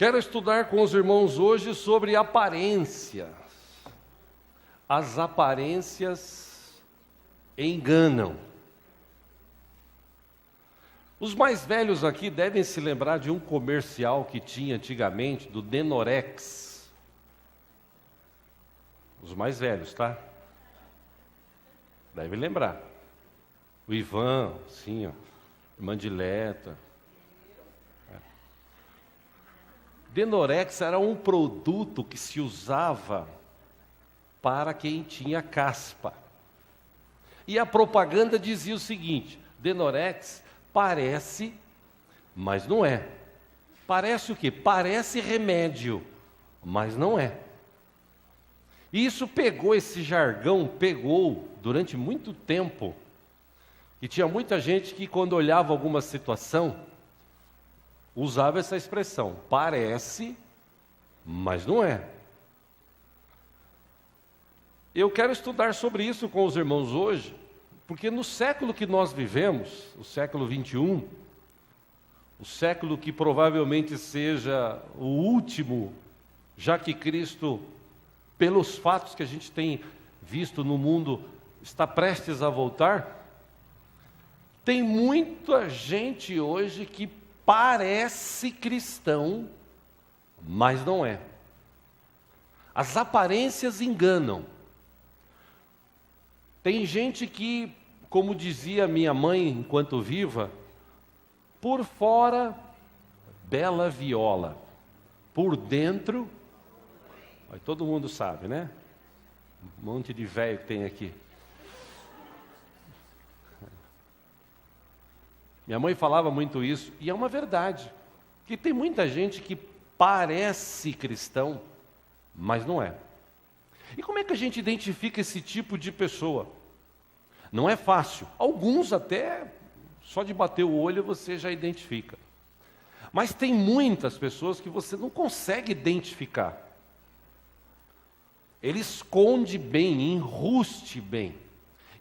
Quero estudar com os irmãos hoje sobre aparências. As aparências enganam. Os mais velhos aqui devem se lembrar de um comercial que tinha antigamente, do Denorex. Os mais velhos, tá? Deve lembrar. O Ivan, sim, ó, Mandileta. Denorex era um produto que se usava para quem tinha caspa. E a propaganda dizia o seguinte: Denorex parece, mas não é. Parece o quê? Parece remédio, mas não é. E isso pegou, esse jargão pegou durante muito tempo. E tinha muita gente que, quando olhava alguma situação, usava essa expressão: parece, mas não é. Eu quero estudar sobre isso com os irmãos hoje, porque no século que nós vivemos, o século 21, o século que provavelmente seja o último, já que Cristo, pelos fatos que a gente tem visto no mundo, está prestes a voltar, tem muita gente hoje que parece cristão, mas não é. As aparências enganam. Tem gente que, como dizia minha mãe enquanto viva, por fora, bela viola, por dentro, todo mundo sabe, né? Um monte de velho que tem aqui. Minha mãe falava muito isso, e é uma verdade, que tem muita gente que parece cristão, mas não é. E como é que a gente identifica esse tipo de pessoa? Não é fácil. Alguns até, só de bater o olho você já identifica. Mas tem muitas pessoas que você não consegue identificar. Ele esconde bem, enruste bem.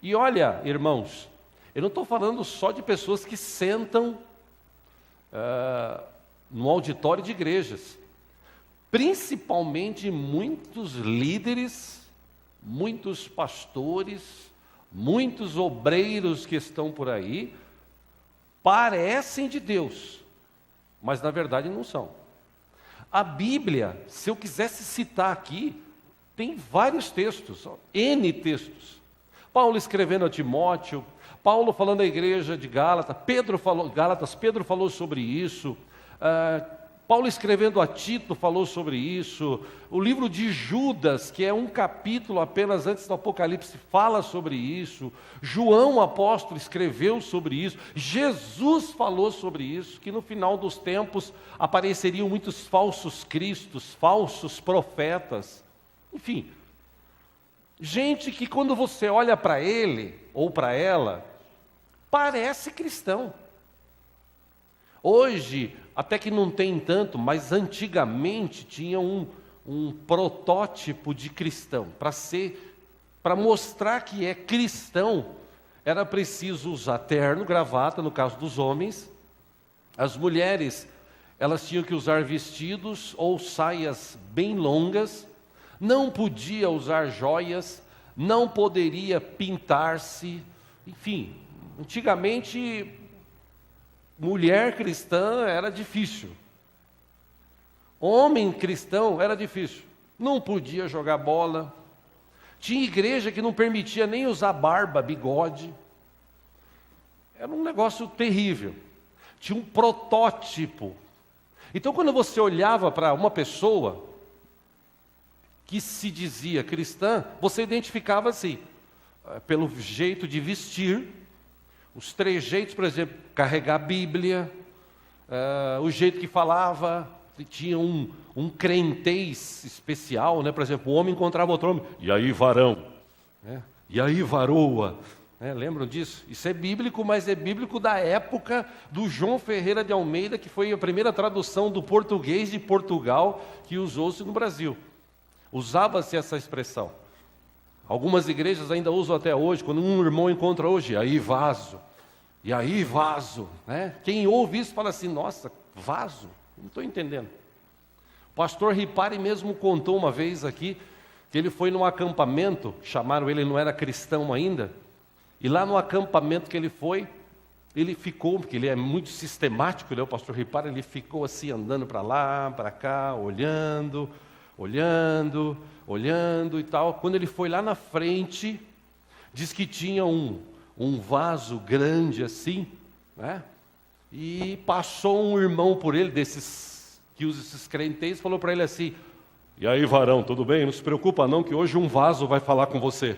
E olha, irmãos, eu não estou falando só de pessoas que sentam no auditório de igrejas. Principalmente muitos líderes, muitos pastores, muitos obreiros que estão por aí, parecem de Deus, mas na verdade não são. A Bíblia, se eu quisesse citar aqui, tem vários textos, N textos. Paulo escrevendo a Timóteo, Paulo falando à igreja de Gálatas, Pedro falou sobre isso, Paulo escrevendo a Tito falou sobre isso, o livro de Judas, que é um capítulo apenas antes do Apocalipse, fala sobre isso, João apóstolo escreveu sobre isso, Jesus falou sobre isso, que no final dos tempos apareceriam muitos falsos cristos, falsos profetas, enfim, gente que quando você olha para ele ou para ela, parece cristão. Hoje, até que não tem tanto, mas antigamente tinha um protótipo de cristão. Para mostrar que é cristão, era preciso usar terno, gravata, no caso dos homens. As mulheres, elas tinham que usar vestidos ou saias bem longas, não podia usar joias, não poderia pintar-se, enfim, antigamente mulher cristã era difícil. Homem cristão era difícil. Não podia jogar bola. Tinha igreja que não permitia nem usar barba, bigode. Era um negócio terrível. Tinha um protótipo. Então, quando você olhava para uma pessoa que se dizia cristã, você identificava assim, pelo jeito de vestir, os trejeitos, por exemplo, carregar a Bíblia, o jeito que falava, tinha um crentez especial, né? Por exemplo, o homem encontrava outro homem, e aí varão, né? E aí varoa, né? Lembram disso? Isso é bíblico, mas é bíblico da época do João Ferreira de Almeida, que foi a primeira tradução do português de Portugal que usou-se no Brasil. Usava-se essa expressão. Algumas igrejas ainda usam até hoje, quando um irmão encontra hoje, e aí vaso, né? Quem ouve isso fala assim, nossa, vaso? Não estou entendendo. O pastor Ripari mesmo contou uma vez aqui que ele foi num acampamento, chamaram ele, não era cristão ainda, e lá no acampamento que ele foi, ele ficou, porque ele é muito sistemático, o pastor Ripari, ele ficou assim, andando para lá, para cá, olhando e tal. Quando ele foi lá na frente, diz que tinha um vaso grande assim, né? E passou um irmão por ele, desses que usa esses crenteiros, falou para ele assim: e aí, varão, tudo bem? Não se preocupa não, que hoje um vaso vai falar com você.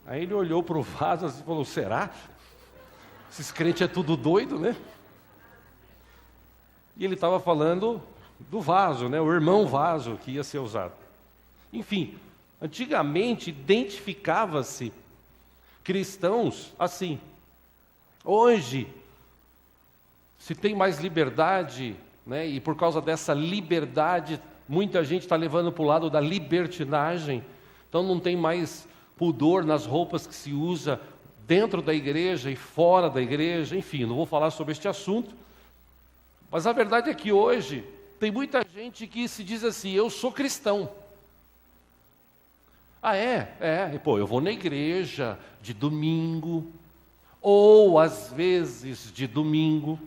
Aí ele olhou para o vaso assim, e falou: será? Esses crentes é tudo doido, né? E ele estava falando do vaso, né? O irmão vaso que ia ser usado. Enfim, antigamente identificava-se cristãos assim. Hoje, se tem mais liberdade, né? E por causa dessa liberdade, muita gente está levando para o lado da libertinagem. Então não tem mais pudor nas roupas que se usa dentro da igreja e fora da igreja. Enfim, não vou falar sobre este assunto. Mas a verdade é que hoje tem muita gente que se diz assim: eu sou cristão. Ah, pô, eu vou na igreja de domingo, ou às vezes de domingo.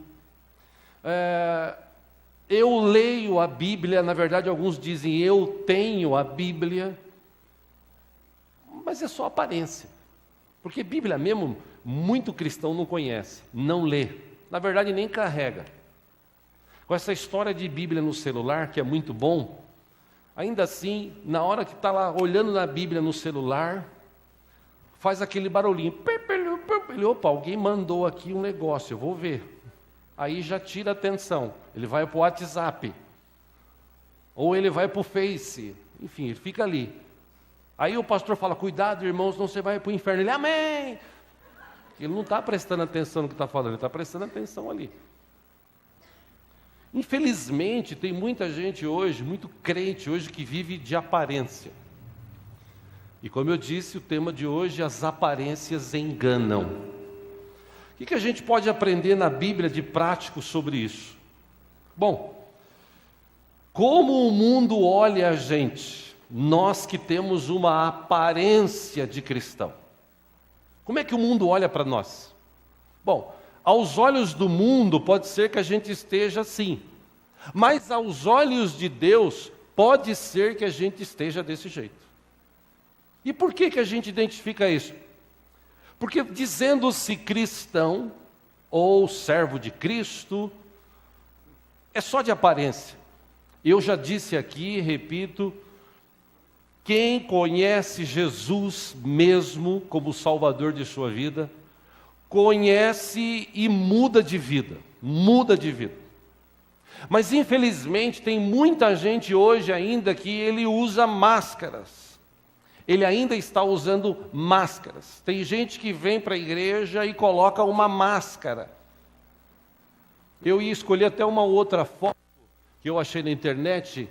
Eu leio a Bíblia, na verdade alguns dizem eu tenho a Bíblia, mas é só aparência. Porque Bíblia mesmo, muito cristão não conhece, não lê, na verdade nem carrega. Com essa história de Bíblia no celular, que é muito bom, ainda assim, na hora que está lá olhando na Bíblia no celular, faz aquele barulhinho. Opa, alguém mandou aqui um negócio, eu vou ver. Aí já tira a atenção, ele vai para o WhatsApp, ou ele vai para o Face, enfim, ele fica ali. Aí o pastor fala: cuidado, irmãos, não você vai para o inferno. Ele: amém. Ele não está prestando atenção no que está falando, ele está prestando atenção ali. Infelizmente, tem muita gente hoje, muito crente hoje, que vive de aparência. E como eu disse, o tema de hoje: as aparências enganam. O que a gente pode aprender na Bíblia de prático sobre isso? Bom, como o mundo olha a gente, nós que temos uma aparência de cristão. Como é que o mundo olha para nós? Bom, aos olhos do mundo pode ser que a gente esteja assim, mas aos olhos de Deus pode ser que a gente esteja desse jeito. E por que a gente identifica isso? Porque dizendo-se cristão ou servo de Cristo, é só de aparência. Eu já disse aqui, repito, quem conhece Jesus mesmo como Salvador de sua vida, conhece e muda de vida, Mas infelizmente tem muita gente hoje ainda que ele usa máscaras. Ele ainda está usando máscaras. Tem gente que vem para a igreja e coloca uma máscara. Eu ia escolher até uma outra foto que eu achei na internet,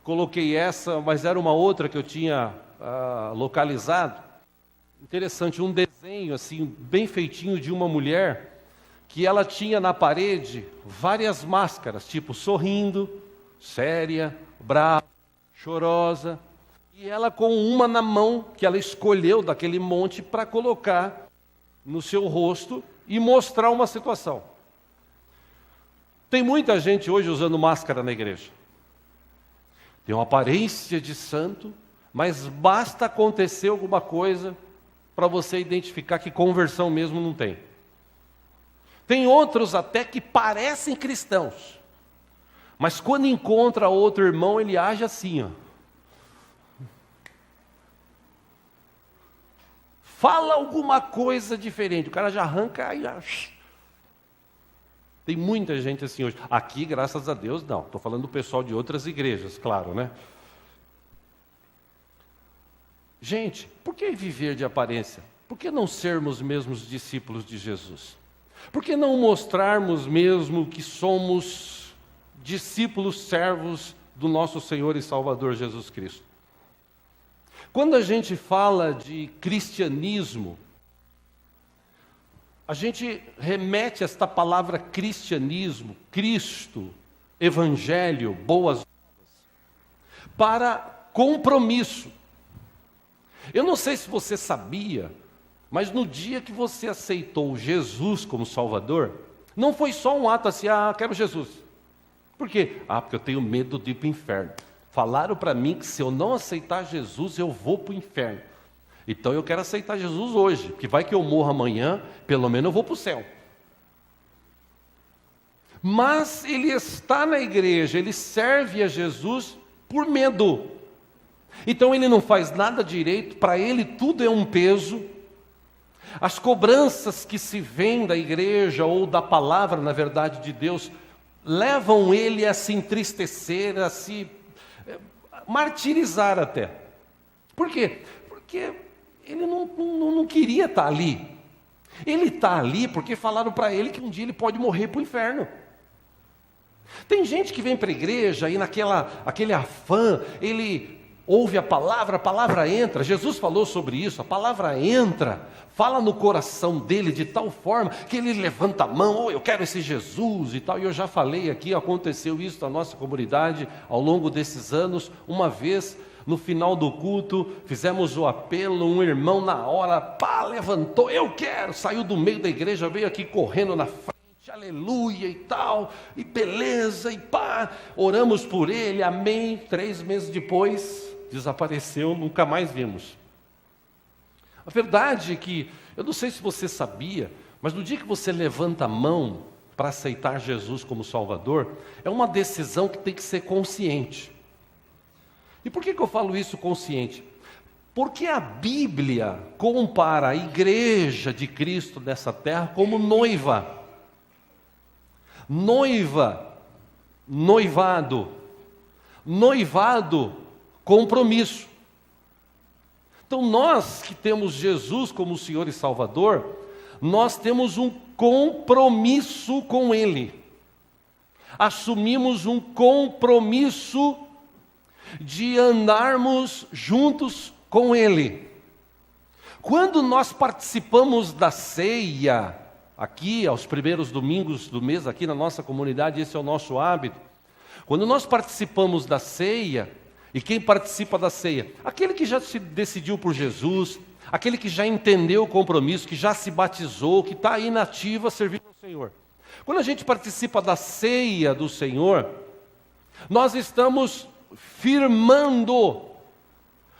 coloquei essa, mas era uma outra que eu tinha localizado. Interessante, um desenho assim, bem feitinho de uma mulher, que ela tinha na parede várias máscaras, tipo sorrindo, séria, brava, chorosa. E ela com uma na mão, que ela escolheu daquele monte para colocar no seu rosto e mostrar uma situação. Tem muita gente hoje usando máscara na igreja. Tem uma aparência de santo, mas basta acontecer alguma coisa para você identificar que conversão mesmo não tem. Tem outros até que parecem cristãos, mas quando encontra outro irmão, ele age assim, ó. Fala alguma coisa diferente, o cara já arranca e já... Tem muita gente assim hoje. Aqui, graças a Deus, não. Estou falando do pessoal de outras igrejas, claro, né? Gente, por que viver de aparência? Por que não sermos mesmos discípulos de Jesus? Por que não mostrarmos mesmo que somos discípulos servos do nosso Senhor e Salvador Jesus Cristo? Quando a gente fala de cristianismo, a gente remete a esta palavra cristianismo, Cristo, evangelho, boas novas, para compromisso. Eu não sei se você sabia, mas no dia que você aceitou Jesus como Salvador, não foi só um ato assim, quero Jesus. Por quê? Porque eu tenho medo de ir para o inferno. Falaram para mim que se eu não aceitar Jesus, eu vou para o inferno. Então eu quero aceitar Jesus hoje, porque vai que eu morro amanhã, pelo menos eu vou para o céu. Mas ele está na igreja, ele serve a Jesus por medo. Então ele não faz nada direito, para ele tudo é um peso. As cobranças que se vêm da igreja ou da palavra, na verdade, de Deus, levam ele a se entristecer, a se martirizar até. Por quê? Porque ele não queria estar ali. Ele está ali porque falaram para ele que um dia ele pode morrer para o inferno. Tem gente que vem para a igreja e aquele afã, ele ouve a palavra entra. Jesus falou sobre isso, a palavra entra, fala no coração dele de tal forma que ele levanta a mão, eu quero esse Jesus e tal. E eu já falei aqui, aconteceu isso na nossa comunidade ao longo desses anos. Uma vez, no final do culto, fizemos o apelo, um irmão na hora, levantou, eu quero, saiu do meio da igreja, veio aqui correndo na frente, aleluia e tal, e beleza, e oramos por ele, amém. 3 meses depois, desapareceu, nunca mais vimos. A verdade é que, eu não sei se você sabia, mas no dia que você levanta a mão para aceitar Jesus como Salvador, é uma decisão que tem que ser consciente. E por que eu falo isso consciente? Porque a Bíblia compara a igreja de Cristo nessa terra como noiva. Noivado, compromisso. Então nós que temos Jesus como Senhor e Salvador, nós temos um compromisso com Ele. Assumimos um compromisso de andarmos juntos com Ele. Quando nós participamos da ceia, aqui, aos primeiros domingos do mês, aqui na nossa comunidade, esse é o nosso hábito. Quando nós participamos da ceia, e quem participa da ceia? Aquele que já se decidiu por Jesus, aquele que já entendeu o compromisso, que já se batizou, que está aí na ativa servindo ao Senhor. Quando a gente participa da ceia do Senhor, nós estamos firmando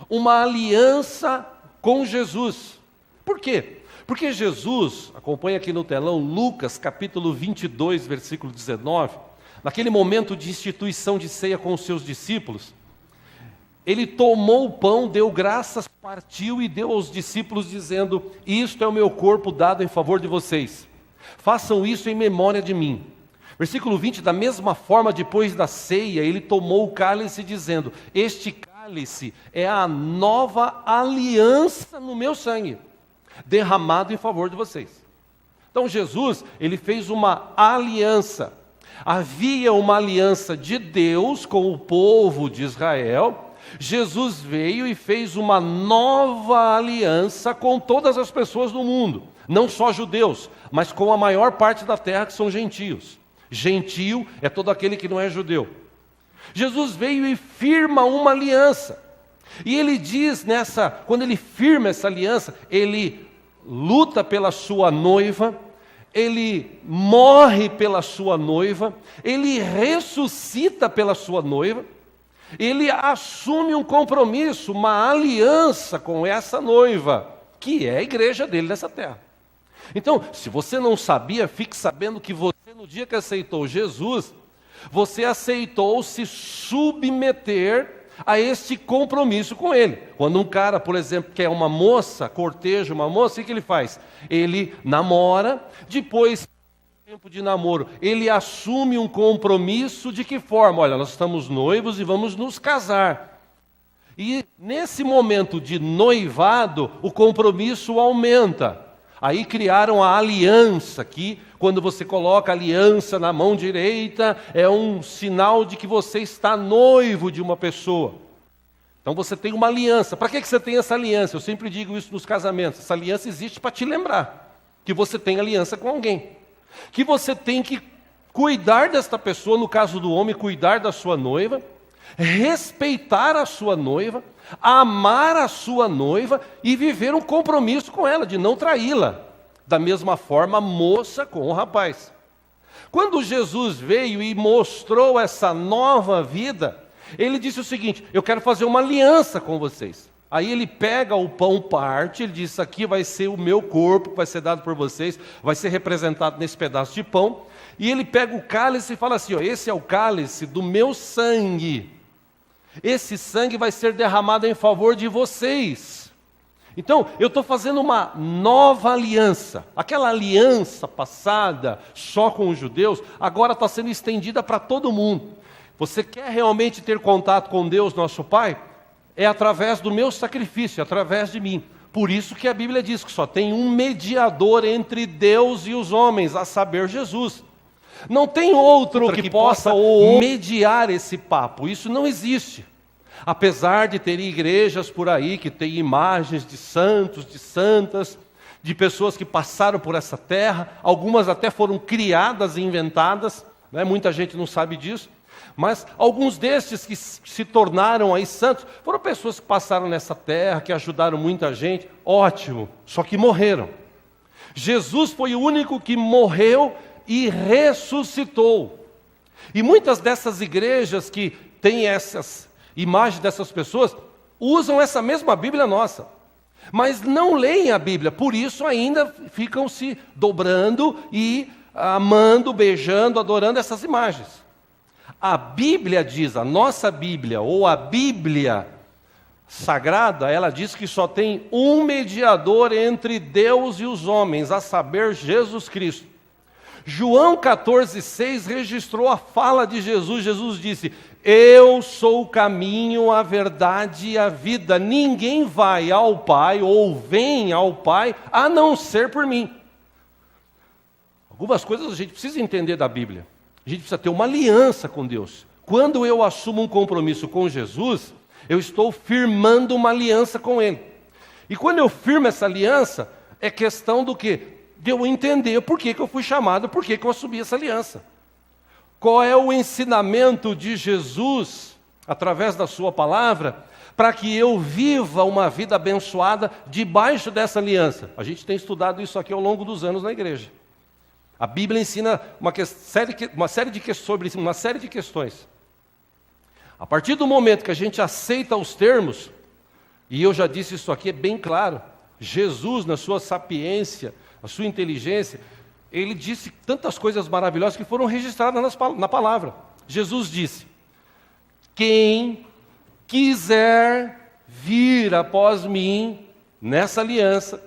uma aliança com Jesus. Por quê? Porque Jesus, acompanha aqui no telão, Lucas capítulo 22, versículo 19, naquele momento de instituição de ceia com os seus discípulos, ele tomou o pão, deu graças, partiu e deu aos discípulos dizendo, isto é o meu corpo dado em favor de vocês, façam isso em memória de mim. Versículo 20, da mesma forma, depois da ceia, ele tomou o cálice dizendo, este cálice é a nova aliança no meu sangue, derramado em favor de vocês. Então Jesus, ele fez uma aliança. Havia uma aliança de Deus com o povo de Israel. Jesus veio e fez uma nova aliança com todas as pessoas do mundo, não só judeus, mas com a maior parte da terra que são gentios. Gentio é todo aquele que não é judeu. Jesus veio e firma uma aliança. E ele diz quando ele firma essa aliança, ele luta pela sua noiva, ele morre pela sua noiva, ele ressuscita pela sua noiva, ele assume um compromisso, uma aliança com essa noiva, que é a igreja dele nessa terra. Então, se você não sabia, fique sabendo que você, no dia que aceitou Jesus, você aceitou se submeter a este compromisso com Ele. Quando um cara, por exemplo, quer uma moça, corteja uma moça, o que ele faz? Ele namora, depois, tempo de namoro, ele assume um compromisso de que forma? Olha, nós estamos noivos e vamos nos casar. E nesse momento de noivado, o compromisso aumenta. Aí criaram a aliança, que quando você coloca a aliança na mão direita, é um sinal de que você está noivo de uma pessoa. Então você tem uma aliança. Para que você tem essa aliança? Eu sempre digo isso nos casamentos. Essa aliança existe para te lembrar que você tem aliança com alguém. Que você tem que cuidar desta pessoa, no caso do homem, cuidar da sua noiva, respeitar a sua noiva, amar a sua noiva e viver um compromisso com ela, de não traí-la. Da mesma forma, a moça com o rapaz. Quando Jesus veio e mostrou essa nova vida, ele disse o seguinte: eu quero fazer uma aliança com vocês. Aí ele pega o pão, parte, ele diz: isso aqui vai ser o meu corpo, que vai ser dado por vocês, vai ser representado nesse pedaço de pão. E ele pega o cálice e fala assim: ó, esse é o cálice do meu sangue. Esse sangue vai ser derramado em favor de vocês. Então, eu estou fazendo uma nova aliança. Aquela aliança passada só com os judeus, agora está sendo estendida para todo mundo. Você quer realmente ter contato com Deus, nosso Pai? É através do meu sacrifício, através de mim. Por isso que a Bíblia diz que só tem um mediador entre Deus e os homens, a saber, Jesus. Não tem outro que possa mediar esse papo, isso não existe. Apesar de ter igrejas por aí que têm imagens de santos, de santas, de pessoas que passaram por essa terra, algumas até foram criadas e inventadas, né? Muita gente não sabe disso, mas alguns destes que se tornaram aí santos, foram pessoas que passaram nessa terra, que ajudaram muita gente, ótimo, só que morreram. Jesus foi o único que morreu e ressuscitou. E muitas dessas igrejas que têm essas imagens dessas pessoas, usam essa mesma Bíblia nossa, mas não leem a Bíblia, por isso ainda ficam se dobrando e amando, beijando, adorando essas imagens. A Bíblia diz, a nossa Bíblia, ou a Bíblia Sagrada, ela diz que só tem um mediador entre Deus e os homens, a saber, Jesus Cristo. João 14,6 registrou a fala de Jesus. Jesus disse: eu sou o caminho, a verdade e a vida. Ninguém vai ao Pai ou vem ao Pai a não ser por mim. Algumas coisas a gente precisa entender da Bíblia. A gente precisa ter uma aliança com Deus. Quando eu assumo um compromisso com Jesus, eu estou firmando uma aliança com Ele. E quando eu firmo essa aliança, é questão do quê? De eu entender por que eu fui chamado, por que eu assumi essa aliança. Qual é o ensinamento de Jesus, através da sua palavra, para que eu viva uma vida abençoada debaixo dessa aliança? A gente tem estudado isso aqui ao longo dos anos na igreja. A Bíblia ensina uma série de questões. A partir do momento que a gente aceita os termos, e eu já disse isso aqui, é bem claro, Jesus, na sua sapiência, a sua inteligência, ele disse tantas coisas maravilhosas que foram registradas na palavra. Jesus disse: quem quiser vir após mim, nessa aliança,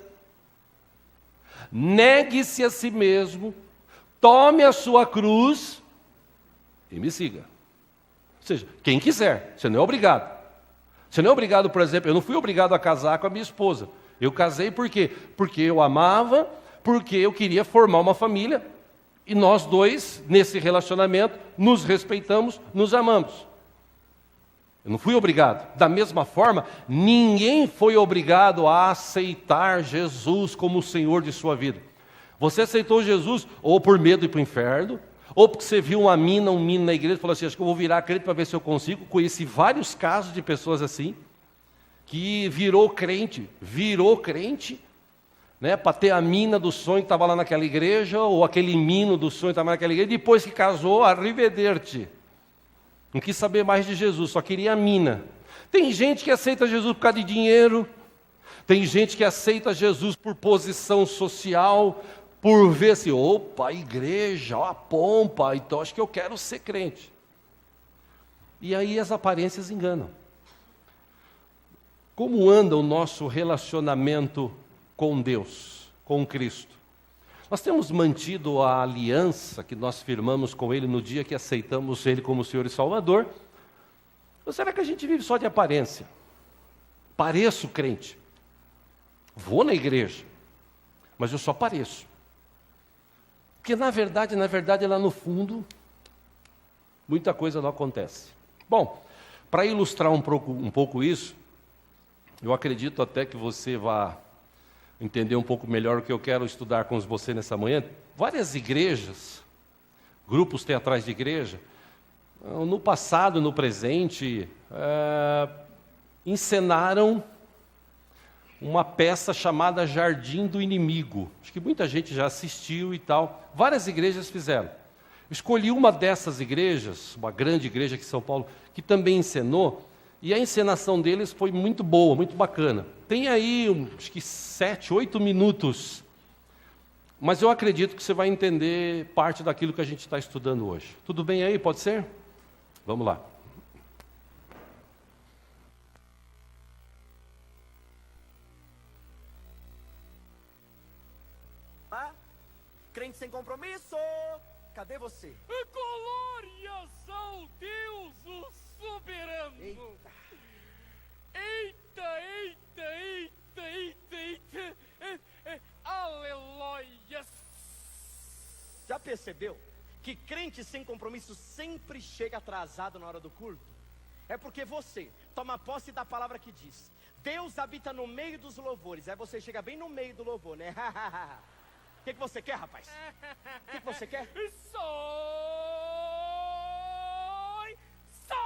negue-se a si mesmo, tome a sua cruz e me siga. Ou seja, quem quiser, você não é obrigado. Você não é obrigado, por exemplo, eu não fui obrigado a casar com a minha esposa. Eu casei por quê? Porque eu amava, porque eu queria formar uma família, e nós dois, nesse relacionamento, nos respeitamos, nos amamos. Eu não fui obrigado. Da mesma forma, ninguém foi obrigado a aceitar Jesus como o Senhor de sua vida. Você aceitou Jesus ou por medo de ir para o inferno, ou porque você viu um menino na igreja e falou assim: acho que eu vou virar crente para ver se eu consigo. Conheci vários casos de pessoas assim, que virou crente, né, para ter a mina do sonho que estava lá naquela igreja, ou aquele menino do sonho que estava naquela igreja, depois que casou, arrivederci. Não quis saber mais de Jesus, só queria a mina. Tem gente que aceita Jesus por causa de dinheiro, tem gente que aceita Jesus por posição social, por ver assim: opa, a igreja, ó, a pompa, então acho que eu quero ser crente. E aí as aparências enganam. Como anda o nosso relacionamento com Deus, com Cristo? Nós temos mantido a aliança que nós firmamos com Ele no dia que aceitamos Ele como Senhor e Salvador? Ou será que a gente vive só de aparência? Pareço crente. Vou na igreja, mas eu só pareço. Porque na verdade, lá no fundo, muita coisa não acontece. Bom, para ilustrar um pouco isso, eu acredito até que você vá entender um pouco melhor o que eu quero estudar com você nessa manhã. Várias igrejas grupos teatrais de igreja, no passado, no presente, encenaram uma peça chamada Jardim do Inimigo. Acho que muita gente já assistiu e tal. Várias igrejas fizeram. Escolhi uma dessas igrejas, uma grande igreja aqui em São Paulo, que também encenou, e a encenação deles foi muito boa, muito bacana. Tem aí, acho que 7, 8 minutos, mas eu acredito que você vai entender parte daquilo que a gente está estudando hoje. Tudo bem aí? Pode ser? Vamos lá. Crente sem compromisso, cadê você? Glórias ao Deus, o soberano! Eita. Eita, eita, eita, eita, eita! Aleluias! Já percebeu que crente sem compromisso sempre chega atrasado na hora do culto? É porque você toma posse da palavra que diz: Deus habita no meio dos louvores. Aí você chega bem no meio do louvor, né? O que você quer, rapaz? O que você quer? Sai!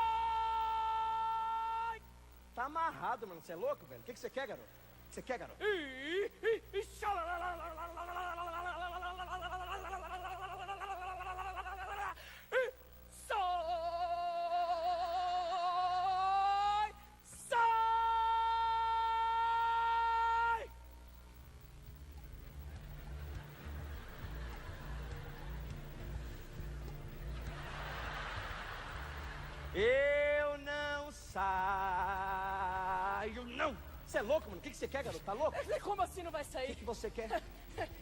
Tá amarrado, mano. Você é louco, velho? O que você quer, garoto? O que você quer, garoto? Eu não saio, não. Você é louco, mano? O que você quer, garoto? Tá louco? Como assim não vai O sair? que você quer?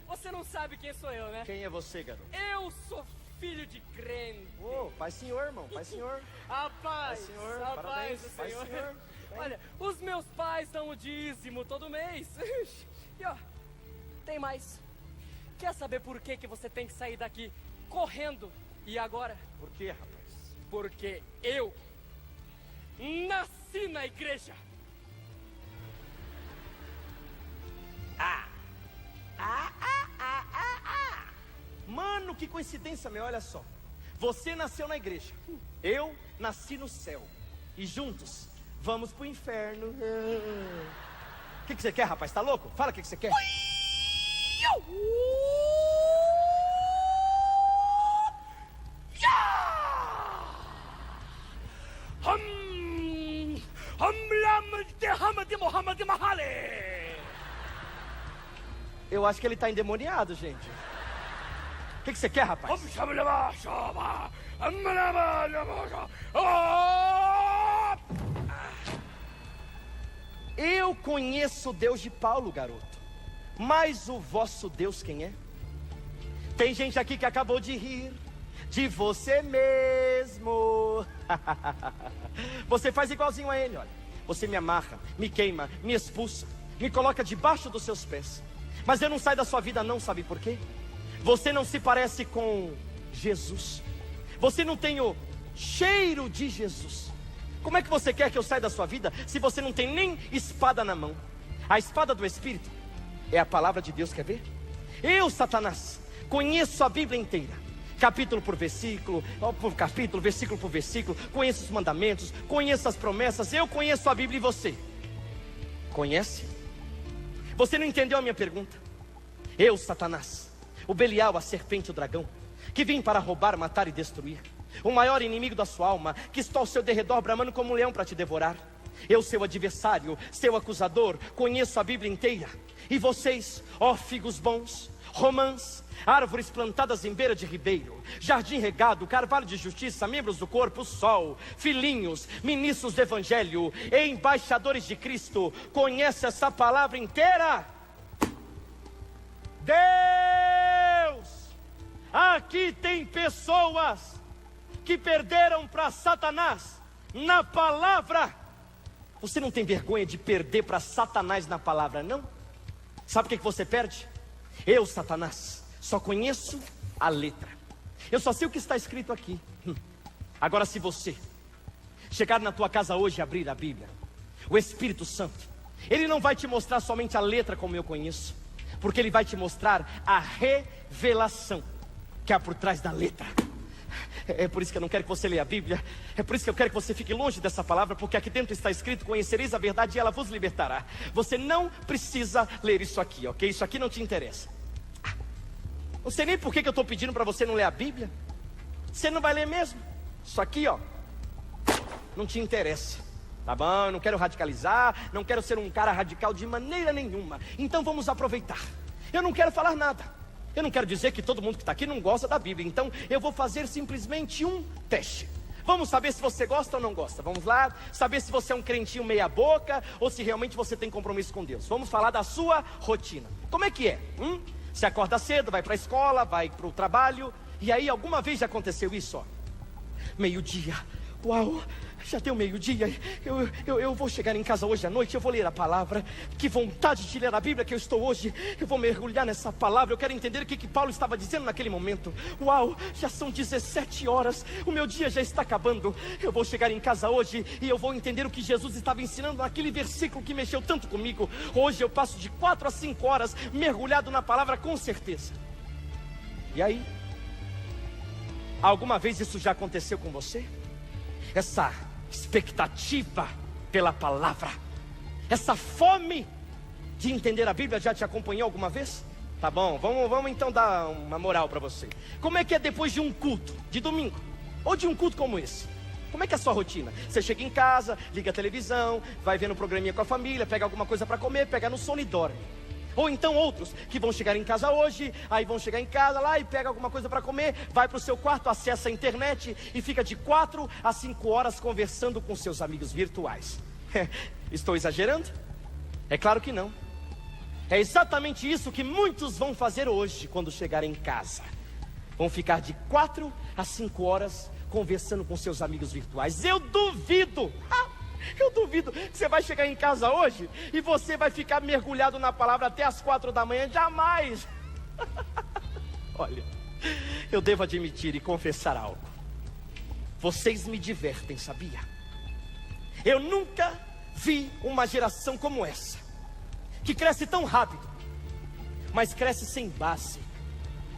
Você não sabe quem sou eu, né? Quem é você, garoto? Eu sou filho de crente. Ô, Pai Senhor, irmão. Pai Senhor. A paz, Pai Senhor, a parabéns. paz do Pai Senhor. Senhor. Bem. Olha, os meus pais dão o dízimo todo mês. E ó, tem mais. Quer saber por que você tem que sair daqui correndo? E agora? Por quê, rapaz? Porque eu nasci na igreja. Mano, que coincidência, meu, olha só. Você nasceu na igreja, eu nasci no céu. E juntos, vamos pro inferno. O que você quer, rapaz? Tá louco? Fala o que você quer. Eu acho que ele tá endemoniado, gente. O que você quer, rapaz? Eu conheço o Deus de Paulo, garoto. Mas o vosso Deus quem é? Tem gente aqui que acabou de rir de você mesmo. Você faz igualzinho a ele, olha. Você me amarra, me queima, me expulsa, me coloca debaixo dos seus pés. Mas eu não saio da sua vida não, sabe por quê? Você não se parece com Jesus. Você não tem o cheiro de Jesus. Como é que você quer que eu saia da sua vida se você não tem nem espada na mão? A espada do Espírito é a palavra de Deus, quer ver? Eu, Satanás, conheço a Bíblia inteira, capítulo por versículo, versículo por versículo. Conheço os mandamentos, conheço as promessas. Eu conheço a Bíblia e você conhece? Você não entendeu a minha pergunta? Eu, Satanás, o Belial, a serpente, o dragão, que vim para roubar, matar e destruir, o maior inimigo da sua alma, que está ao seu derredor bramando como um leão para te devorar. Eu, seu adversário, seu acusador, conheço a Bíblia inteira. E vocês, ó figos bons, romãs, árvores plantadas em beira de ribeiro, jardim regado, carvalho de justiça, membros do corpo, sol, filhinhos, ministros do evangelho, embaixadores de Cristo, conhece essa palavra inteira? Deus, aqui tem pessoas que perderam para Satanás na palavra. Você não tem vergonha de perder para Satanás na palavra, não? Sabe o que você perde? Eu, Satanás, só conheço a letra. Eu só sei o que está escrito aqui. Agora, se você chegar na tua casa hoje e abrir a Bíblia, o Espírito Santo, ele não vai te mostrar somente a letra como eu conheço, porque ele vai te mostrar a revelação que há por trás da letra. É por isso que eu não quero que você leia a Bíblia. É por isso que eu quero que você fique longe dessa palavra, porque aqui dentro está escrito: conhecereis a verdade e ela vos libertará. Você não precisa ler isso aqui, ok? Isso aqui não te interessa. Não sei nem por que eu estou pedindo para você não ler a Bíblia. Você não vai ler mesmo. Isso aqui, ó, não te interessa. Tá bom, eu não quero radicalizar, não quero ser um cara radical de maneira nenhuma. Então vamos aproveitar. Eu não quero falar nada. Eu não quero dizer que todo mundo que está aqui não gosta da Bíblia. Então eu vou fazer simplesmente um teste. Vamos saber se você gosta ou não gosta. Vamos lá, saber se você é um crentinho meia boca ou se realmente você tem compromisso com Deus. Vamos falar da sua rotina. Como é que é? Você acorda cedo, vai para a escola, vai para o trabalho. E aí alguma vez já aconteceu isso, ó? Meio-dia. Uau, já deu meio-dia. Eu vou chegar em casa hoje à noite, eu vou ler a palavra. Que vontade de ler a Bíblia que eu estou hoje. Eu vou mergulhar nessa palavra. Eu quero entender o que Paulo estava dizendo naquele momento. Uau, já são 17 horas. O meu dia já está acabando. Eu vou chegar em casa hoje e eu vou entender o que Jesus estava ensinando naquele versículo que mexeu tanto comigo. Hoje eu passo de 4 a 5 horas mergulhado na palavra, com certeza. E aí? Alguma vez isso já aconteceu com você? Essa expectativa pela palavra, essa fome de entender a Bíblia já te acompanhou alguma vez? Tá bom, vamos então dar uma moral para você. Como é que é depois de um culto de domingo, ou de um culto como esse? Como é que é a sua rotina? Você chega em casa, liga a televisão, vai vendo um programinha com a família, pega alguma coisa para comer, pega no sono e dorme. Ou então outros que vão chegar em casa hoje, aí vão chegar em casa lá e pega alguma coisa para comer, vai para o seu quarto, acessa a internet e fica de 4 a 5 horas conversando com seus amigos virtuais. Estou exagerando? É claro que não. É exatamente isso que muitos vão fazer hoje quando chegarem em casa. Vão ficar de 4 a 5 horas conversando com seus amigos virtuais. Eu duvido que você vai chegar em casa hoje e você vai ficar mergulhado na palavra até as 4 da manhã. Jamais. Olha, eu devo admitir e confessar algo. Vocês me divertem, sabia? Eu nunca vi uma geração como essa, que cresce tão rápido, mas cresce sem base,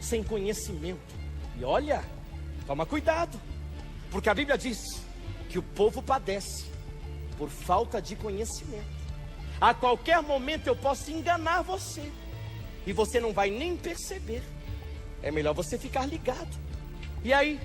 sem conhecimento. E olha, toma cuidado, porque a Bíblia diz que o povo padece por falta de conhecimento. A qualquer momento eu posso enganar você, e você não vai nem perceber. É melhor você ficar ligado. E aí,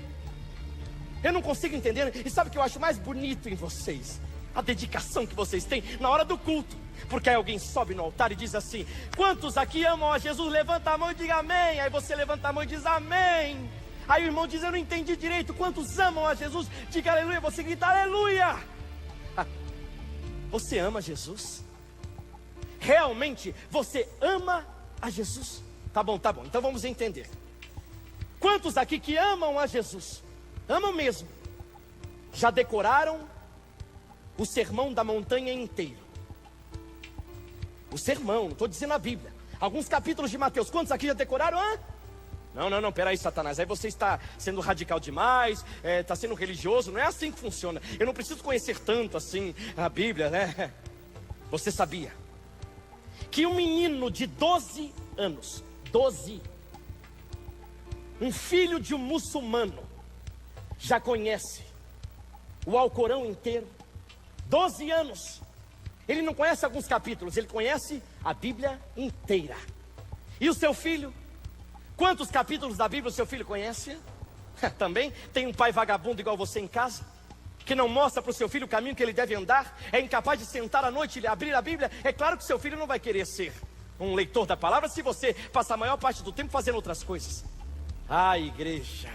eu não consigo entender. E sabe o que eu acho mais bonito em vocês? A dedicação que vocês têm na hora do culto. Porque aí alguém sobe no altar e diz assim: quantos aqui amam a Jesus? Levanta a mão e diga amém. Aí você levanta a mão e diz amém. Aí o irmão diz: eu não entendi direito. Quantos amam a Jesus? Diga aleluia. Você grita aleluia. Você ama Jesus? Realmente você ama a Jesus? Tá bom, então vamos entender. Quantos aqui que amam a Jesus? Amam mesmo? Já decoraram o sermão da montanha inteiro? O sermão, não estou dizendo a Bíblia. Alguns capítulos de Mateus. Quantos aqui já decoraram? Não, peraí, Satanás, aí você está sendo radical demais, está sendo religioso. Não é assim que funciona. Eu não preciso conhecer tanto assim a Bíblia, né? Você sabia que um menino de 12 anos, um filho de um muçulmano, já conhece o Alcorão inteiro? 12 anos. Ele não conhece alguns capítulos, ele conhece a Bíblia inteira. E o seu filho? Quantos capítulos da Bíblia o seu filho conhece? Também tem um pai vagabundo igual você em casa, que não mostra para o seu filho o caminho que ele deve andar, é incapaz de sentar à noite e abrir a Bíblia. É claro que seu filho não vai querer ser um leitor da palavra se você passar a maior parte do tempo fazendo outras coisas. Igreja,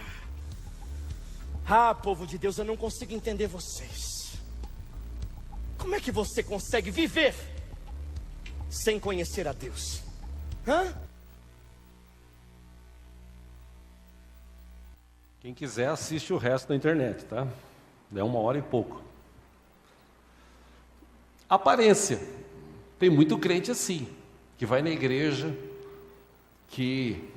povo de Deus, eu não consigo entender vocês. Como é que você consegue viver sem conhecer a Deus? Quem quiser assiste o resto na internet, tá? É 1 hora e pouco. Aparência. Tem muito crente assim, que vai na igreja, que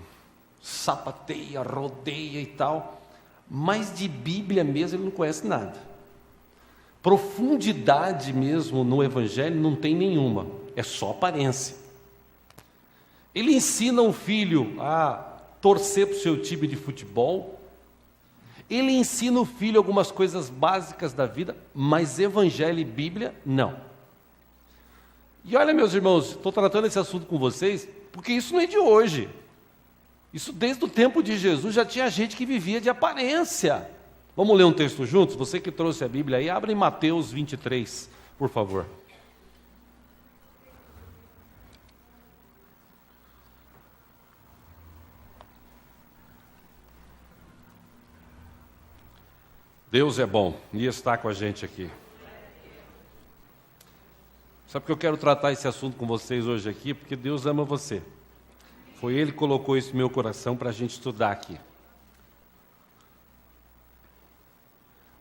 sapateia, rodeia e tal, mas de Bíblia mesmo ele não conhece nada. Profundidade mesmo no Evangelho não tem nenhuma, é só aparência. Ele ensina o filho a torcer para o seu time de futebol, Ele ensina o filho algumas coisas básicas da vida, mas Evangelho e Bíblia, não. E olha, meus irmãos, estou tratando esse assunto com vocês, porque isso não é de hoje. Isso desde o tempo de Jesus já tinha gente que vivia de aparência. Vamos ler um texto juntos? Você que trouxe a Bíblia aí, abre em Mateus 23, por favor. Deus é bom e está com a gente aqui. Sabe que eu quero tratar esse assunto com vocês hoje aqui? Porque Deus ama você. Foi Ele que colocou isso no meu coração para a gente estudar aqui.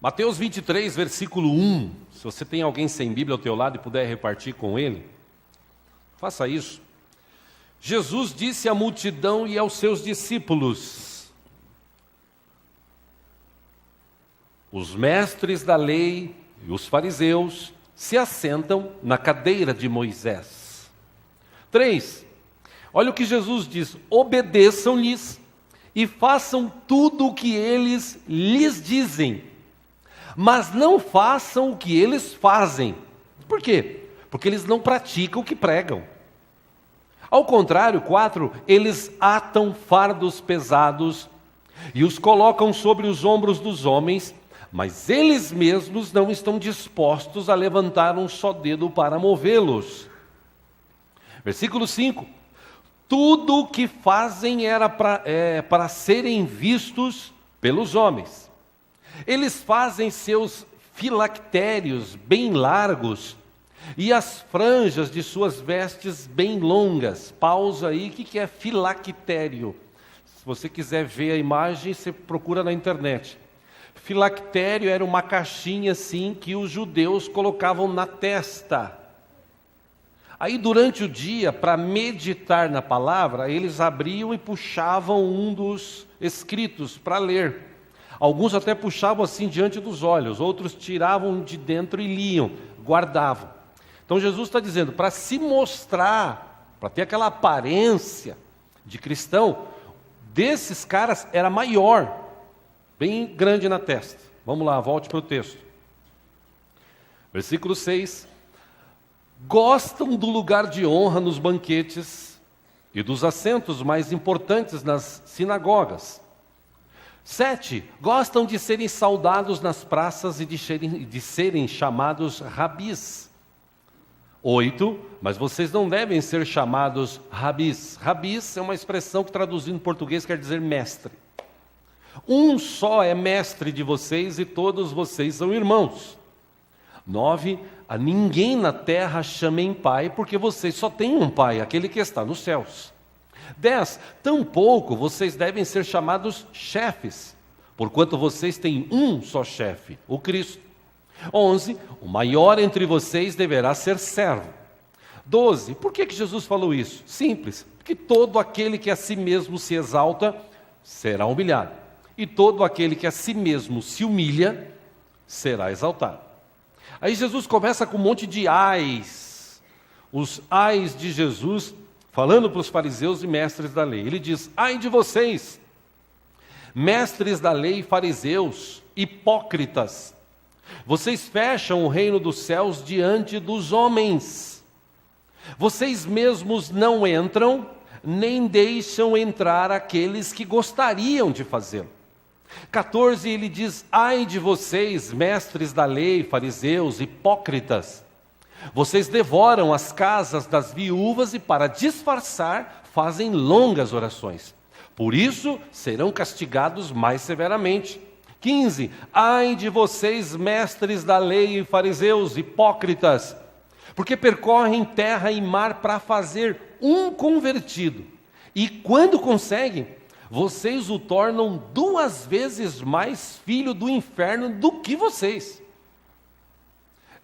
Mateus 23, versículo 1. Se você tem alguém sem Bíblia ao teu lado e puder repartir com ele, faça isso. Jesus disse à multidão e aos seus discípulos: os mestres da lei e os fariseus se assentam na cadeira de Moisés. 3. Olha o que Jesus diz: obedeçam-lhes e façam tudo o que eles lhes dizem, mas não façam o que eles fazem. Por quê? Porque eles não praticam o que pregam. Ao contrário, 4, eles atam fardos pesados e os colocam sobre os ombros dos homens, mas eles mesmos não estão dispostos a levantar um só dedo para movê-los. Versículo 5. Tudo o que fazem era para serem vistos pelos homens. Eles fazem seus filactérios bem largos e as franjas de suas vestes bem longas. Pausa aí, o que é filactério? Se você quiser ver a imagem, você procura na internet. Filactério era uma caixinha assim que os judeus colocavam na testa. Aí durante o dia, para meditar na palavra, eles abriam e puxavam um dos escritos para ler. Alguns até puxavam assim diante dos olhos, outros tiravam de dentro e liam, guardavam. Então Jesus está dizendo, para se mostrar, para ter aquela aparência de cristão, desses caras era maior, bem grande na testa. Vamos lá, volte para o texto. Versículo 6. Gostam do lugar de honra nos banquetes e dos assentos mais importantes nas sinagogas. 7. Gostam de serem saudados nas praças e de serem chamados rabis. 8. Mas vocês não devem ser chamados rabis. Rabis é uma expressão que traduzindo em português quer dizer mestre. Um só é mestre de vocês e todos vocês são irmãos. 9. A ninguém na terra chamem pai, porque vocês só têm um pai, aquele que está nos céus. 10. Tampouco vocês devem ser chamados chefes, porquanto vocês têm um só chefe, o Cristo. 11. O maior entre vocês deverá ser servo. 12. Por que Jesus falou isso? Simples, porque todo aquele que a si mesmo se exalta será humilhado, e todo aquele que a si mesmo se humilha será exaltado. Aí Jesus começa com um monte de ais, os ais de Jesus, falando para os fariseus e mestres da lei. Ele diz: ai de vocês, mestres da lei e fariseus, hipócritas, vocês fecham o reino dos céus diante dos homens. Vocês mesmos não entram, nem deixam entrar aqueles que gostariam de fazê-lo. 14, ele diz: ai de vocês, mestres da lei, fariseus, hipócritas, vocês devoram as casas das viúvas e para disfarçar fazem longas orações. Por isso serão castigados mais severamente. 15, ai de vocês, mestres da lei e fariseus, hipócritas, porque percorrem terra e mar para fazer um convertido, e quando conseguem, vocês o tornam 2 vezes mais filho do inferno do que vocês.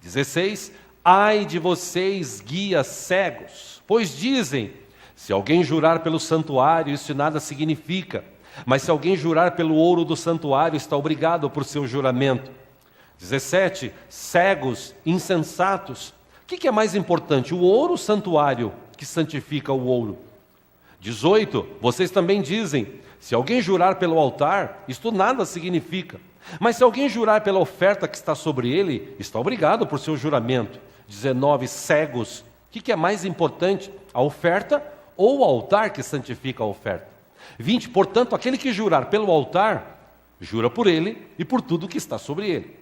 16. Ai de vocês, guias cegos, pois dizem: se alguém jurar pelo santuário, isso nada significa, mas se alguém jurar pelo ouro do santuário, está obrigado por seu juramento. 17. Cegos, insensatos. O que é mais importante, o ouro ou o santuário que santifica o ouro? 18, vocês também dizem, se alguém jurar pelo altar, isto nada significa. Mas se alguém jurar pela oferta que está sobre ele, está obrigado por seu juramento. 19, cegos. O que é mais importante, a oferta ou o altar que santifica a oferta? 20, portanto, aquele que jurar pelo altar, jura por ele e por tudo que está sobre ele.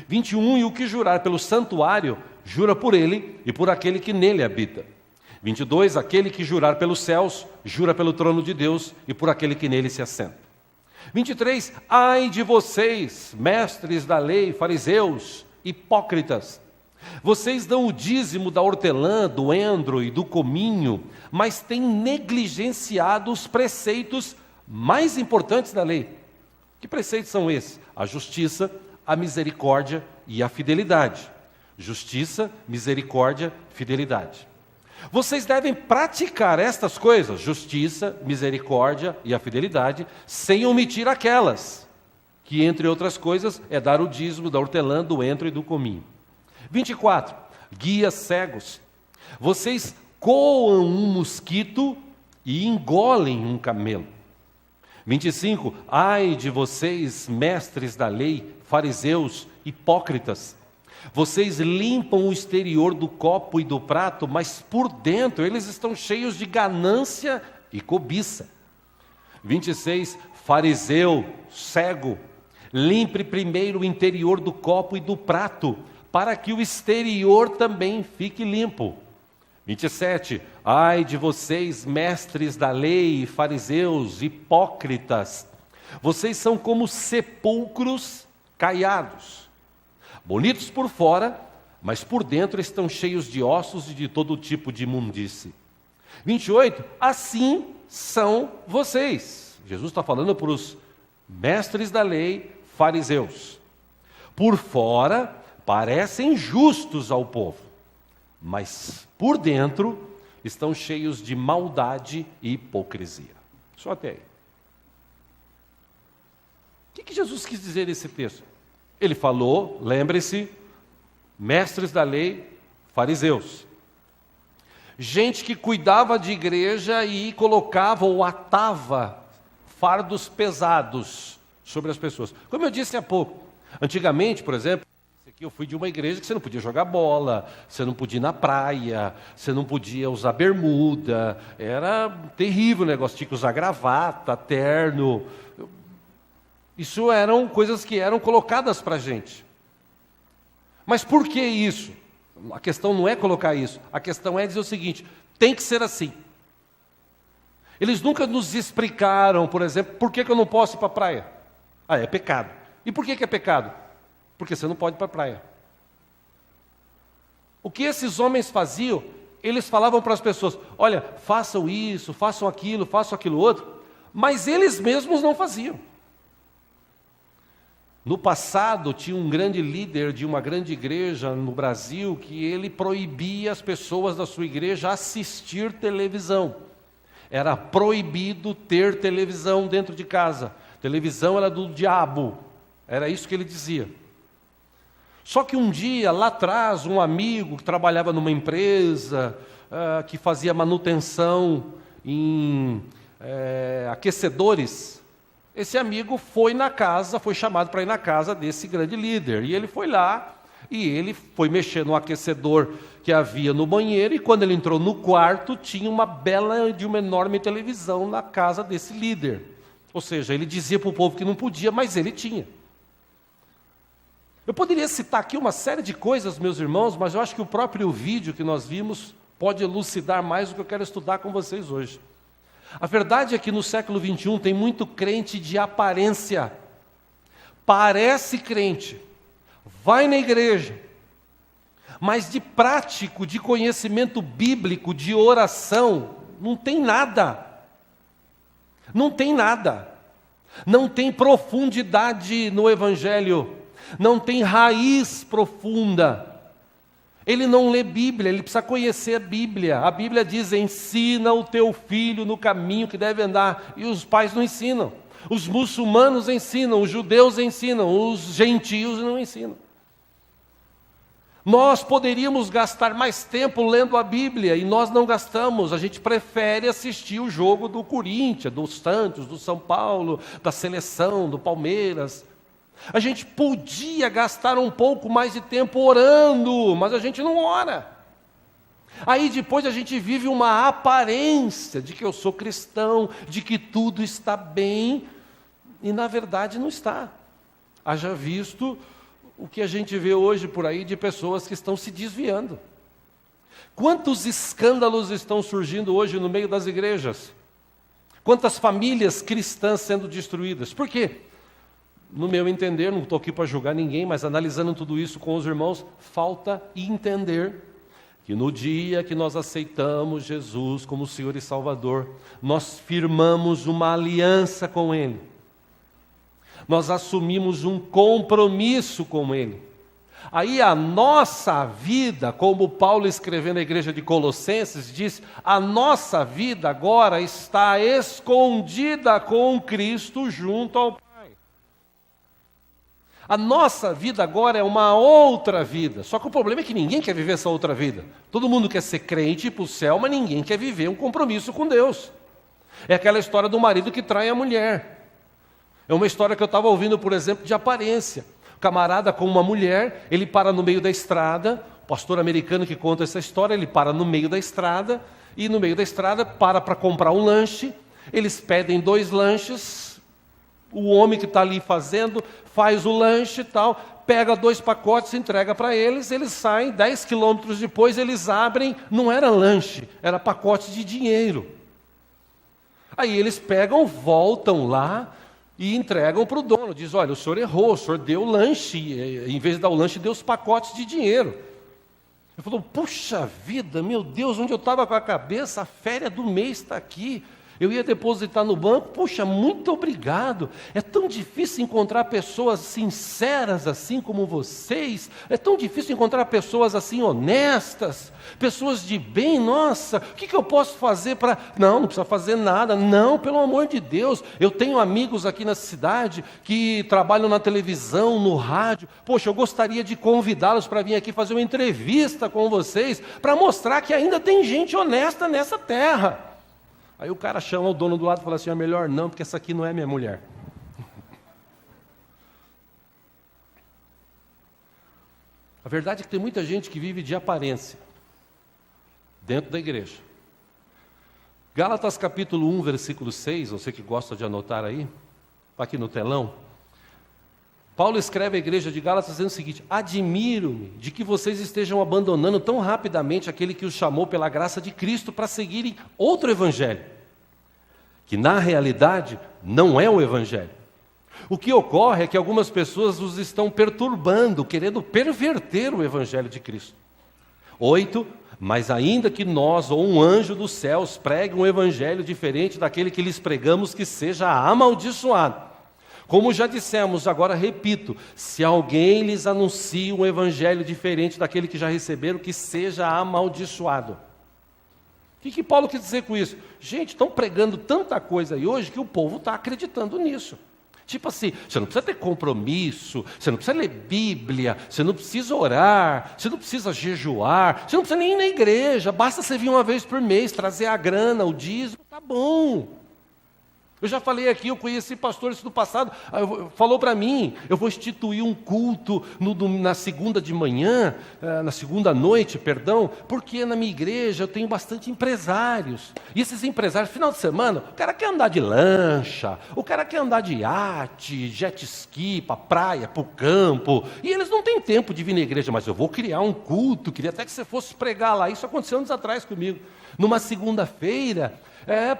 21, e o que jurar pelo santuário, jura por ele e por aquele que nele habita. 22, aquele que jurar pelos céus, jura pelo trono de Deus e por aquele que nele se assenta. 23, ai de vocês, mestres da lei, fariseus, hipócritas, vocês dão o dízimo da hortelã, do endro e do cominho, mas têm negligenciado os preceitos mais importantes da lei. Que preceitos são esses? A justiça, a misericórdia e a fidelidade. Justiça, misericórdia, fidelidade. Vocês devem praticar estas coisas, justiça, misericórdia e a fidelidade, sem omitir aquelas, que entre outras coisas é dar o dízimo da hortelã, do endro e do cominho. 24, guias cegos, vocês coam um mosquito e engolem um camelo. 25, ai de vocês, mestres da lei, fariseus, hipócritas, vocês limpam o exterior do copo e do prato, mas por dentro eles estão cheios de ganância e cobiça. 26, fariseu, cego, limpe primeiro o interior do copo e do prato, para que o exterior também fique limpo. 27, ai de vocês, mestres da lei, fariseus, hipócritas, vocês são como sepulcros caiados, bonitos por fora, mas por dentro estão cheios de ossos e de todo tipo de imundície. 28, assim são vocês. Jesus está falando para os mestres da lei, fariseus. Por fora, parecem justos ao povo, mas por dentro estão cheios de maldade e hipocrisia. Só até aí. O que Jesus quis dizer nesse texto? Ele falou, lembre-se, mestres da lei, fariseus. Gente que cuidava de igreja e colocava ou atava fardos pesados sobre as pessoas. Como eu disse há pouco, antigamente, por exemplo, eu fui de uma igreja que você não podia jogar bola, você não podia ir na praia, você não podia usar bermuda, era terrível o negócio, tinha que usar gravata, terno. Isso eram coisas que eram colocadas para a gente. Mas por que isso? A questão não é colocar isso, a questão é dizer o seguinte, tem que ser assim. Eles nunca nos explicaram, por exemplo, por que eu não posso ir para a praia? Ah, é pecado. E por que é pecado? Porque você não pode ir para a praia. O que esses homens faziam, eles falavam para as pessoas, olha, façam isso, façam aquilo outro, mas eles mesmos não faziam. No passado, tinha um grande líder de uma grande igreja no Brasil que ele proibia as pessoas da sua igreja assistir televisão. Era proibido ter televisão dentro de casa. Televisão era do diabo. Era isso que ele dizia. Só que um dia, lá atrás, um amigo que trabalhava numa empresa, que fazia manutenção em aquecedores, esse amigo foi chamado para ir na casa desse grande líder. E ele foi lá, e ele foi mexer no aquecedor que havia no banheiro, e quando ele entrou no quarto, tinha uma enorme televisão na casa desse líder. Ou seja, ele dizia para o povo que não podia, mas ele tinha. Eu poderia citar aqui uma série de coisas, meus irmãos, mas eu acho que o próprio vídeo que nós vimos pode elucidar mais o que eu quero estudar com vocês hoje. A verdade é que no século XXI tem muito crente de aparência. Parece crente, vai na igreja, mas de prático, de conhecimento bíblico, de oração, não tem nada. Não tem nada. Não tem profundidade no evangelho. Não tem raiz profunda. Ele não lê Bíblia, ele precisa conhecer a Bíblia. A Bíblia diz, ensina o teu filho no caminho que deve andar. E os pais não ensinam. Os muçulmanos ensinam, os judeus ensinam, os gentios não ensinam. Nós poderíamos gastar mais tempo lendo a Bíblia e nós não gastamos. A gente prefere assistir o jogo do Corinthians, do Santos, do São Paulo, da seleção, do Palmeiras. A gente podia gastar um pouco mais de tempo orando, mas a gente não ora. Aí depois a gente vive uma aparência de que eu sou cristão, de que tudo está bem, e na verdade não está. Haja visto o que a gente vê hoje por aí de pessoas que estão se desviando. Quantos escândalos estão surgindo hoje no meio das igrejas? Quantas famílias cristãs sendo destruídas? Por quê? No meu entender, não estou aqui para julgar ninguém, mas analisando tudo isso com os irmãos, falta entender que no dia que nós aceitamos Jesus como Senhor e Salvador, nós firmamos uma aliança com Ele. Nós assumimos um compromisso com Ele. Aí a nossa vida, como Paulo escrevendo na igreja de Colossenses, diz: a nossa vida agora está escondida com Cristo junto ao Pai. A nossa vida agora é uma outra vida. Só que o problema é que ninguém quer viver essa outra vida. Todo mundo quer ser crente e ir para o céu, mas ninguém quer viver um compromisso com Deus. É aquela história do marido que trai a mulher. É uma história que eu estava ouvindo, por exemplo, de aparência. O camarada com uma mulher, ele para no meio da estrada, o pastor americano que conta essa história, ele para no meio da estrada, e no meio da estrada para comprar um lanche, eles pedem 2 lanches, o homem que está ali fazendo, faz o lanche e tal, pega 2 pacotes, entrega para eles saem, 10 quilômetros depois eles abrem, não era lanche, era pacote de dinheiro. Aí eles pegam, voltam lá, e entregam para o dono, diz: olha, o senhor errou, o senhor deu lanche, em vez de dar o lanche, deu os pacotes de dinheiro. Ele falou: puxa vida, meu Deus, onde eu estava com a cabeça, a férias do mês está aqui, eu ia depositar no banco, puxa, muito obrigado. É tão difícil encontrar pessoas sinceras assim como vocês, é tão difícil encontrar pessoas assim honestas, pessoas de bem. Nossa, o que eu posso fazer para... Não precisa fazer nada, não, pelo amor de Deus. Eu tenho amigos aqui na cidade que trabalham na televisão, no rádio, poxa, eu gostaria de convidá-los para vir aqui fazer uma entrevista com vocês, para mostrar que ainda tem gente honesta nessa terra. Aí o cara chama o dono do lado e fala assim: é melhor não, porque essa aqui não é minha mulher. A verdade é que tem muita gente que vive de aparência dentro da igreja. Gálatas capítulo 1, versículo 6, você que gosta de anotar aí, está aqui no telão. Paulo escreve à igreja de Gálatas dizendo o seguinte: admiro-me de que vocês estejam abandonando tão rapidamente aquele que os chamou pela graça de Cristo para seguirem outro evangelho, que na realidade não é o evangelho. O que ocorre é que algumas pessoas os estão perturbando, querendo perverter o evangelho de Cristo. 8, mas ainda que nós ou um anjo dos céus pregue um evangelho diferente daquele que lhes pregamos, que seja amaldiçoado. Como já dissemos, agora repito: se alguém lhes anuncia um evangelho diferente daquele que já receberam, que seja amaldiçoado. O que Paulo quer dizer com isso? Gente, estão pregando tanta coisa aí hoje que o povo está acreditando nisso. Tipo assim, você não precisa ter compromisso, você não precisa ler Bíblia, você não precisa orar, você não precisa jejuar, você não precisa nem ir na igreja, basta você vir uma vez por mês, trazer a grana, o dízimo, tá bom. Eu já falei aqui, eu conheci pastores do passado, falou para mim: eu vou instituir um culto na segunda de manhã, na segunda noite, perdão, porque na minha igreja eu tenho bastante empresários. E esses empresários, final de semana, o cara quer andar de lancha, o cara quer andar de iate, jet ski, para a praia, para o campo, e eles não têm tempo de vir na igreja, mas eu vou criar um culto, queria até que você fosse pregar lá. Isso aconteceu anos atrás comigo, numa segunda-feira,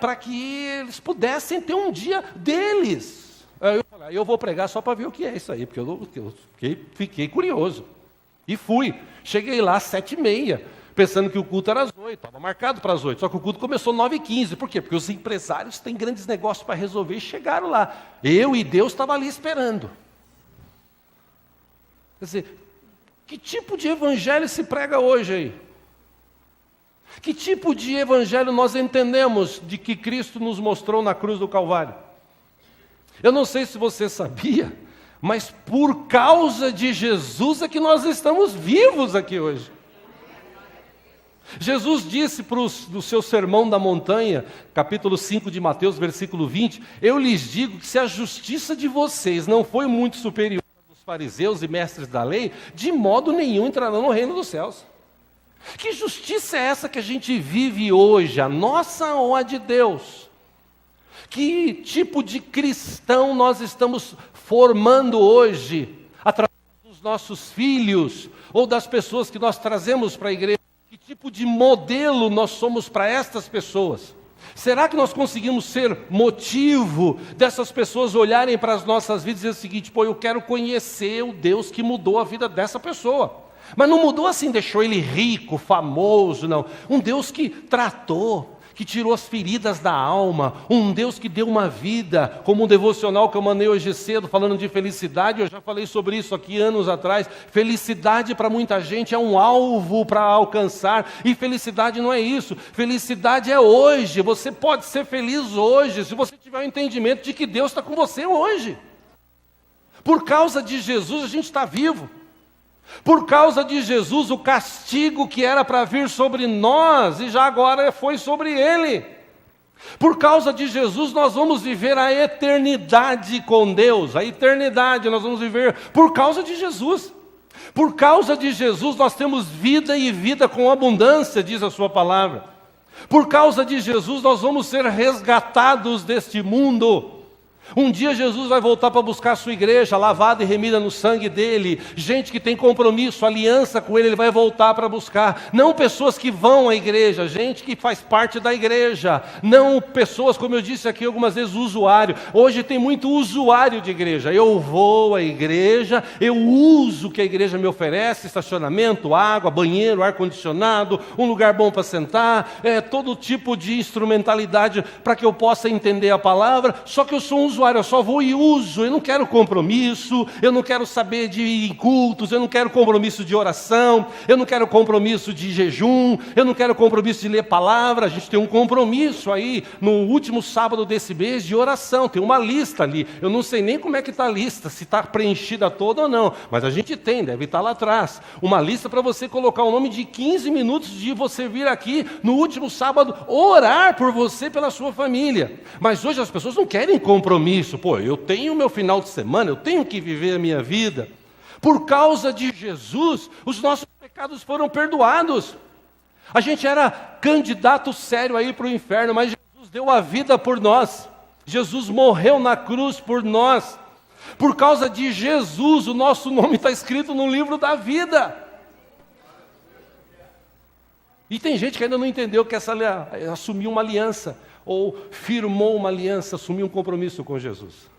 para que eles pudessem ter um dia deles. Eu vou pregar só para ver o que é isso aí, porque eu fiquei curioso. E fui. Cheguei lá às 7h30, pensando que o culto era às 8, estava marcado para as 8, só que o culto começou às 9h15. Por quê? Porque os empresários têm grandes negócios para resolver e chegaram lá. Eu e Deus estavam ali esperando. Quer dizer, que tipo de evangelho se prega hoje aí? Que tipo de evangelho nós entendemos de que Cristo nos mostrou na cruz do Calvário? Eu não sei se você sabia, Mas por causa de Jesus é que nós estamos vivos aqui hoje. Jesus disse no seu sermão da montanha, capítulo 5 de Mateus, versículo 20, eu lhes digo que se a justiça de vocês não foi muito superior à dos fariseus e mestres da lei, de modo nenhum entrarão no reino dos céus. Que justiça é essa que a gente vive hoje, a nossa ou a de Deus? Que tipo de cristão nós estamos formando hoje, através dos nossos filhos, ou das pessoas que nós trazemos para a igreja? Que tipo de modelo nós somos para estas pessoas? Será que nós conseguimos ser motivo dessas pessoas olharem para as nossas vidas e dizer o seguinte, pô, eu quero conhecer o Deus que mudou a vida dessa pessoa. Mas não mudou assim, deixou ele rico, famoso, não. Um Deus que tratou, que tirou as feridas da alma, um Deus que deu uma vida, como um devocional que eu mandei hoje cedo, falando de felicidade, eu já falei sobre isso aqui anos atrás. Felicidade para muita gente é um alvo para alcançar, e felicidade não é isso, felicidade é hoje, você pode ser feliz hoje, se você tiver o entendimento de que Deus está com você hoje. Por causa de Jesus a gente está vivo. Por causa de Jesus, o castigo que era para vir sobre nós, e já agora foi sobre Ele. Por causa de Jesus, nós vamos viver a eternidade com Deus. A eternidade nós vamos viver por causa de Jesus. Por causa de Jesus, nós temos vida e vida com abundância, diz a sua palavra. Por causa de Jesus, nós vamos ser resgatados deste mundo. Um dia Jesus vai voltar para buscar a sua igreja, lavada e remida no sangue dele. Gente que tem compromisso, aliança com ele, ele vai voltar para buscar. Não pessoas que vão à igreja, gente que faz parte da igreja. Não pessoas, como eu disse aqui algumas vezes, usuário. Hoje tem muito usuário de igreja. Eu vou à igreja, eu uso o que a igreja me oferece, estacionamento, água, banheiro, ar-condicionado, um lugar bom para sentar, todo tipo de instrumentalidade para que eu possa entender a palavra. Só que eu sou um usuário, eu só vou e uso, eu não quero compromisso, eu não quero saber de cultos, eu não quero compromisso de oração, eu não quero compromisso de jejum, eu não quero compromisso de ler palavra. A gente tem um compromisso aí, no último sábado desse mês, de oração, tem uma lista ali, eu não sei nem como é que está a lista, se está preenchida toda ou não, mas a gente tem, deve estar lá atrás, uma lista para você colocar o nome de 15 minutos de você vir aqui, no último sábado, orar por você, pela sua família. Mas hoje as pessoas não querem compromisso. Pô, eu tenho o meu final de semana, eu tenho que viver a minha vida. Por causa de Jesus, os nossos pecados foram perdoados. A gente era candidato sério aí para o inferno, mas Jesus deu a vida por nós. Jesus morreu na cruz por nós. Por causa de Jesus, o nosso nome está escrito no livro da vida. E tem gente que ainda não entendeu que assumiu uma aliança, ou firmou uma aliança, assumiu um compromisso com Jesus.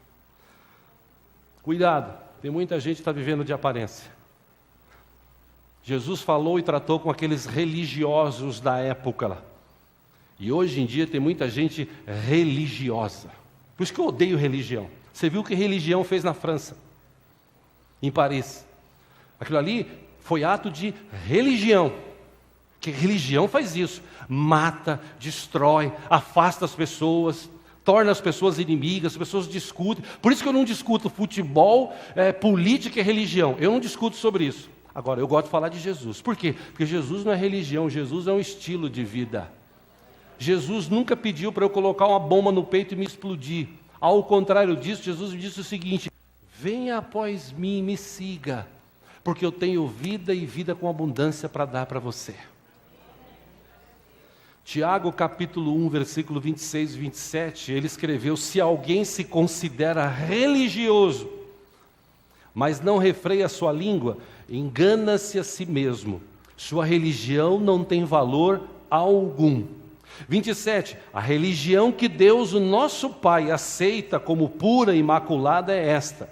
Cuidado, tem muita gente que está vivendo de aparência. Jesus falou e tratou com aqueles religiosos da época lá. E hoje em dia tem muita gente religiosa. Por isso que eu odeio religião. Você viu o que religião fez na França, em Paris. Aquilo ali foi ato de religião. Que religião faz isso, mata, destrói, afasta as pessoas, torna as pessoas inimigas, as pessoas discutem. Por isso que eu não discuto futebol, política e religião, eu não discuto sobre isso. Agora, eu gosto de falar de Jesus. Por quê? Porque Jesus não é religião, Jesus é um estilo de vida. Jesus nunca pediu para eu colocar uma bomba no peito e me explodir. Ao contrário disso, Jesus me disse o seguinte: venha após mim e me siga, porque eu tenho vida e vida com abundância para dar para você. Tiago capítulo 1, versículo 26 e 27, ele escreveu: se alguém se considera religioso, mas não refreia a sua língua, engana-se a si mesmo. Sua religião não tem valor algum. 27, a religião que Deus, o nosso Pai, aceita como pura e imaculada é esta: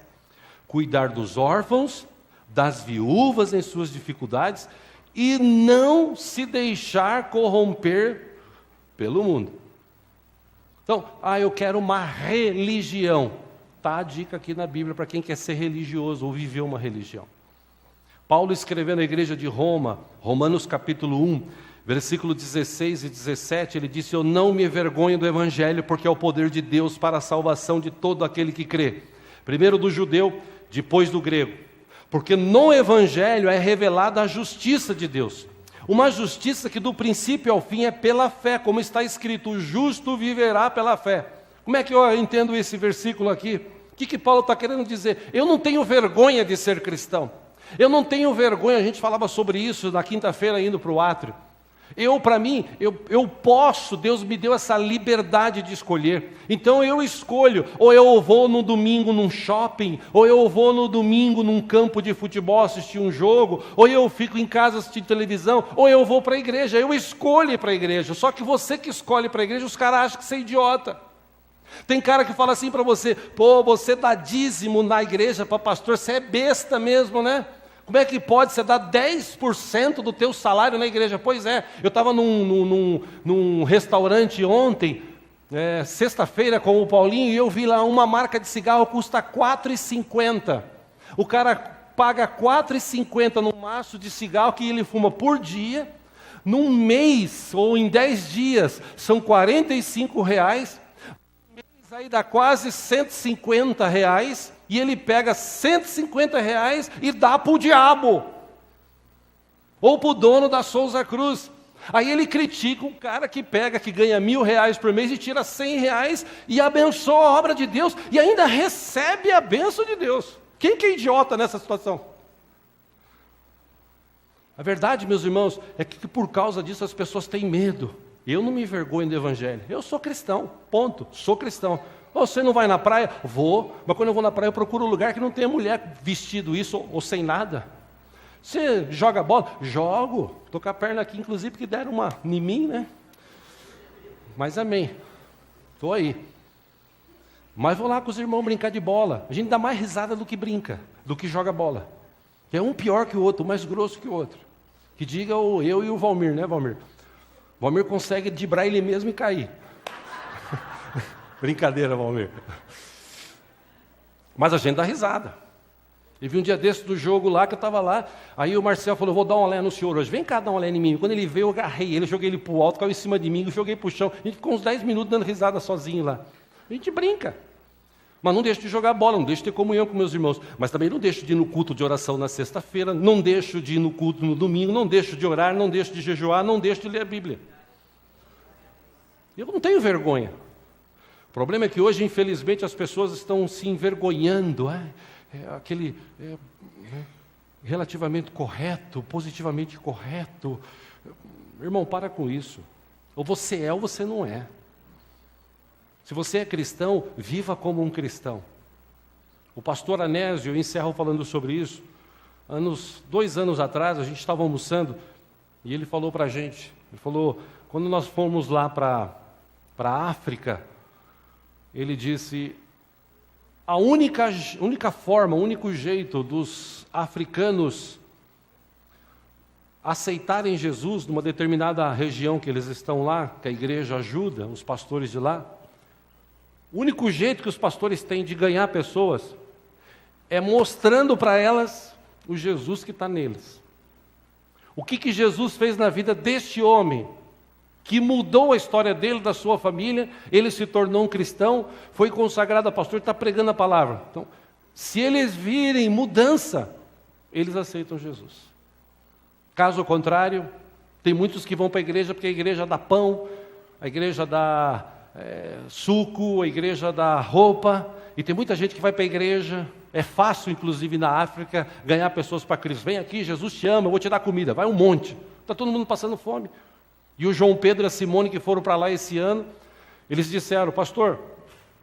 cuidar dos órfãos, das viúvas em suas dificuldades, e não se deixar corromper pelo mundo. Então, eu quero uma religião. Está a dica aqui na Bíblia para quem quer ser religioso ou viver uma religião. Paulo escrevendo à igreja de Roma, Romanos capítulo 1, versículo 16 e 17, ele disse: eu não me envergonho do Evangelho, porque é o poder de Deus para a salvação de todo aquele que crê. Primeiro do judeu, depois do grego. Porque no Evangelho é revelada a justiça de Deus. Uma justiça que do princípio ao fim é pela fé, como está escrito, o justo viverá pela fé. Como é que eu entendo esse versículo aqui? O que Paulo está querendo dizer? Eu não tenho vergonha de ser cristão. Eu não tenho vergonha, a gente falava sobre isso na quinta-feira indo para o átrio. Para mim, eu posso, Deus me deu essa liberdade de escolher. Então eu escolho, ou eu vou no domingo num shopping, ou eu vou no domingo num campo de futebol assistir um jogo, ou eu fico em casa assistindo televisão, ou eu vou para a igreja. Eu escolho ir para a igreja. Só que você que escolhe para a igreja, os caras acham que você é idiota. Tem cara que fala assim para você, pô, você dá dízimo na igreja para pastor, você é besta mesmo, né? Como é que pode você dar 10% do teu salário na igreja? Pois é, eu estava num restaurante ontem, sexta-feira com o Paulinho, e eu vi lá uma marca de cigarro custa R$ 4,50. O cara paga R$ 4,50 num maço de cigarro que ele fuma por dia. Num mês ou em 10 dias são R$ 45. Aí dá quase R$ 150, e ele pega R$ 150 e dá para o diabo, ou para o dono da Souza Cruz. Aí ele critica um cara que ganha R$ 1.000 por mês e tira R$ 100 e abençoa a obra de Deus, e ainda recebe a bênção de Deus. Quem que é idiota nessa situação? A verdade, meus irmãos, é que por causa disso as pessoas têm medo. Eu não me envergonho do Evangelho. Eu sou cristão, ponto. Sou cristão. Você não vai na praia? Vou. Mas quando eu vou na praia eu procuro um lugar que não tenha mulher vestido isso ou sem nada. Você joga bola? Jogo. Estou com a perna aqui, inclusive, porque deram uma em mim, né? Mas amém. Estou aí. Mas vou lá com os irmãos brincar de bola. A gente dá mais risada do que brinca, do que joga bola. É um pior que o outro, um mais grosso que o outro. Que diga eu e o Valmir, né, Valmir? Valmir consegue dibrar ele mesmo e cair. Brincadeira, Valmir. Mas a gente dá risada. E vi um dia desse do jogo lá, que eu estava lá, aí o Marcel falou, vou dar uma olé no senhor hoje. Vem cá dar uma olé em mim. Quando ele veio, eu agarrei ele, joguei ele para o alto, caiu em cima de mim, eu joguei para o chão. A gente ficou uns 10 minutos dando risada sozinho lá. A gente brinca. Mas não deixo de jogar bola, não deixo de ter comunhão com meus irmãos. Mas também não deixo de ir no culto de oração na sexta-feira, não deixo de ir no culto no domingo, não deixo de orar, não deixo de jejuar, não deixo de ler a Bíblia. Eu não tenho vergonha. O problema é que hoje, infelizmente, as pessoas estão se envergonhando. Aquele relativamente correto, positivamente correto. Irmão, para com isso. Ou você é ou você não é. Se você é cristão, viva como um cristão. O pastor Anésio, eu encerro falando sobre isso. 2 anos atrás, a gente estava almoçando e ele falou para a gente, ele falou, quando nós fomos lá para a África, ele disse, a única forma, o único jeito dos africanos aceitarem Jesus numa determinada região que eles estão lá, que a igreja ajuda, os pastores de lá, o único jeito que os pastores têm de ganhar pessoas é mostrando para elas o Jesus que está neles. O que Jesus fez na vida deste homem, que mudou a história dele, da sua família, ele se tornou um cristão, foi consagrado a pastor e está pregando a palavra. Então, se eles virem mudança, eles aceitam Jesus. Caso contrário, tem muitos que vão para a igreja porque a igreja dá pão, a igreja dá suco, a igreja dá roupa, e tem muita gente que vai para a igreja. É fácil, inclusive na África, ganhar pessoas para Cristo. Vem aqui, Jesus te ama, eu vou te dar comida. Vai um monte. Está todo mundo passando fome. E o João Pedro e a Simone, que foram para lá esse ano, eles disseram, pastor,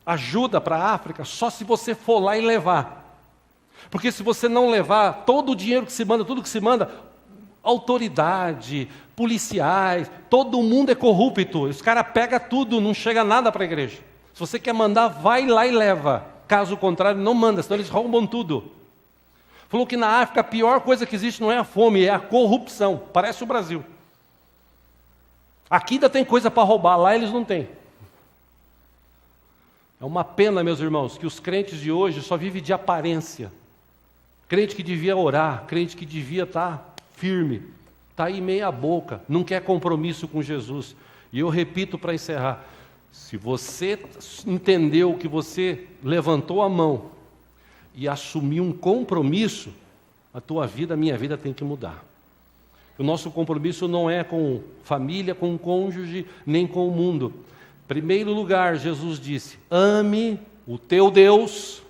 ajuda para a África só se você for lá e levar. Porque se você não levar, todo o dinheiro que se manda, tudo que se manda, autoridade, policiais, todo mundo é corrupto. Os caras pegam tudo, não chega nada para a igreja. Se você quer mandar, vai lá e leva. Caso contrário, não manda, senão eles roubam tudo. Falou que na África a pior coisa que existe não é a fome, é a corrupção. Parece o Brasil. Aqui ainda tem coisa para roubar, lá eles não têm. É uma pena, meus irmãos, que os crentes de hoje só vivem de aparência. Crente que devia orar, crente que devia estar firme, está aí meia boca, não quer compromisso com Jesus. E eu repito para encerrar, se você entendeu que você levantou a mão e assumir um compromisso, a tua vida, a minha vida tem que mudar. O nosso compromisso não é com família, com o cônjuge, nem com o mundo. Em primeiro lugar, Jesus disse: ame o teu Deus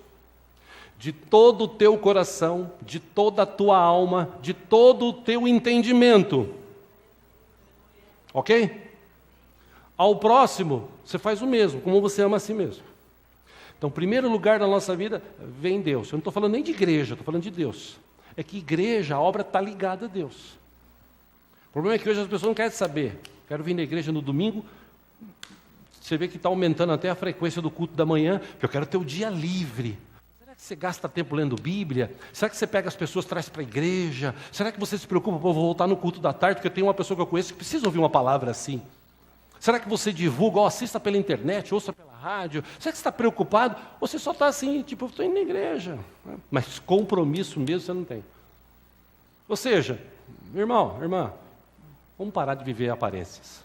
de todo o teu coração, de toda a tua alma, de todo o teu entendimento. Ok? Ao próximo, você faz o mesmo, como você ama a si mesmo. Então, o primeiro lugar da nossa vida vem Deus. Eu não estou falando nem de igreja, estou falando de Deus. É que igreja, a obra está ligada a Deus. O problema é que hoje as pessoas não querem saber. Quero vir na igreja no domingo. Você vê que está aumentando até a frequência do culto da manhã, porque eu quero ter o dia livre. Será que você gasta tempo lendo Bíblia? Será que você pega as pessoas, traz para a igreja? Será que você se preocupa, vou voltar no culto da tarde, porque tem uma pessoa que eu conheço que precisa ouvir uma palavra assim? Será que você divulga, assista pela internet, ouça pela rádio? Será que você está preocupado? Ou você só está assim, tipo, eu estou indo na igreja. Mas compromisso mesmo você não tem. Ou seja, meu irmão, irmã, vamos parar de viver aparências.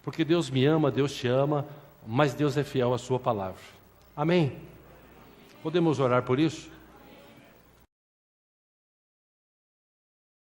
Porque Deus me ama, Deus te ama, mas Deus é fiel à sua palavra. Amém? Podemos orar por isso?